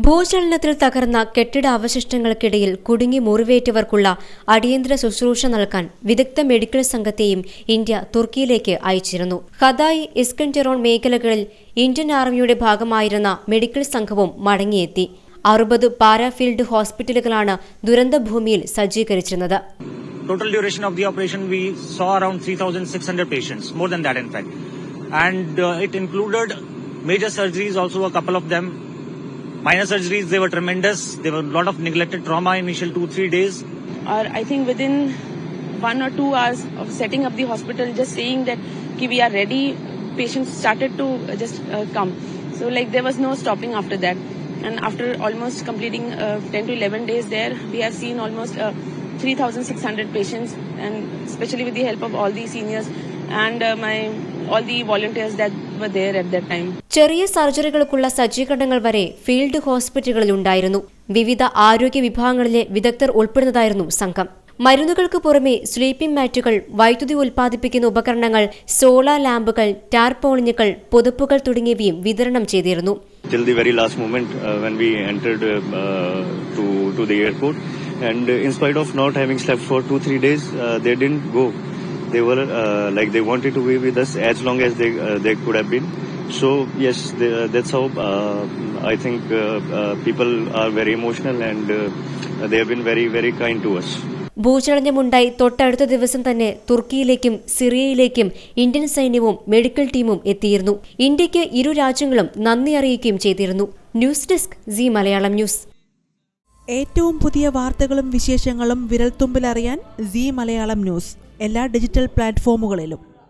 ഭൂചലനത്തിൽ തകർന്ന കെട്ടിടാവശിഷ്ടങ്ങൾക്കിടയിൽ കുടുങ്ങി മുറിവേറ്റവർക്കുള്ള അടിയന്തര ശുശ്രൂഷ നൽകാൻ വിദഗ്ധ മെഡിക്കൽ സംഘത്തെയും ഇന്ത്യ തുർക്കിയിലേക്ക് അയച്ചിരുന്നു. ഹദായ്, ഇസ്കൻഡറോൺ മേഖലകളിൽ ഇന്ത്യൻ ആർമിയുടെ ഭാഗമായിരുന്ന മെഡിക്കൽ സംഘവും മടങ്ങിയെത്തി. 60 പാരാഫീൽഡ് ഹോസ്പിറ്റലുകളാണ് ദുരന്തഭൂമിയിൽ സജ്ജീകരിച്ചിരുന്നത്. Total duration of the operation, we saw around 3,600 patients, more than that in fact. And it included major surgeries, also a couple of them. Minor surgeries, they were tremendous. There were a lot of neglected trauma initial 2-3 days. I think within 1 or 2 hours of setting up the hospital, just saying that we are ready, patients started to just come. So like there was no stopping after that. And after almost completing 10 to 11 days there, we have seen almost 3,600 patients, and especially with the help of all the seniors and all the volunteers that were there at that time. ചെറിയ സർജറികൾക്കുള്ള സജ്ജീകരണങ്ങൾ വരെ field ഹോസ്പിറ്റലുകളിൽ ഉണ്ടായിരുന്നു. വിവിധ ആരോഗ്യ വിഭാഗങ്ങളിലെ വിദഗ്ധർ ഉൾപ്പെടുന്നതായിരുന്നു സംഘം. മരുന്നുകൾക്ക് പുറമെ സ്ലീപ്പിംഗ് മാറ്റുകൾ, വൈദ്യുതി ഉൽപ്പാദിപ്പിക്കുന്ന ഉപകരണങ്ങൾ, സോളാർ ലാമ്പുകൾ, ടാർപോളിനുകൾ, പുതപ്പുകൾ തുടങ്ങിയവയും വിതരണം ചെയ്തിരുന്നു. Till the very last moment when we entered to the airport, and in spite of not having slept for 2-3 days, they didn't go. They were like they wanted to be with us as long as they could have been. So yes, that's how I think people are very emotional, and they have been very, very kind to us. ഭൂചലനമുണ്ടായി തൊട്ടടുത്ത ദിവസം തന്നെ തുർക്കിയിലേക്കും സിറിയയിലേക്കും Indian സൈന്യവും medical ടീമും എത്തിയിരുന്നു. ഇന്ത്യയ്ക്ക് ഇരു രാജ്യങ്ങളും നന്ദി അറിയിക്കുകയും ചെയ്തിരുന്നു. News desk, Zee Malayalam News. ഏറ്റവും പുതിയ വാർത്തകളും വിശേഷങ്ങളും വിരൽത്തുമ്പിലറിയാൻ സീ മലയാളം ന്യൂസ് എല്ലാ ഡിജിറ്റൽ പ്ലാറ്റ്ഫോമുകളിലും.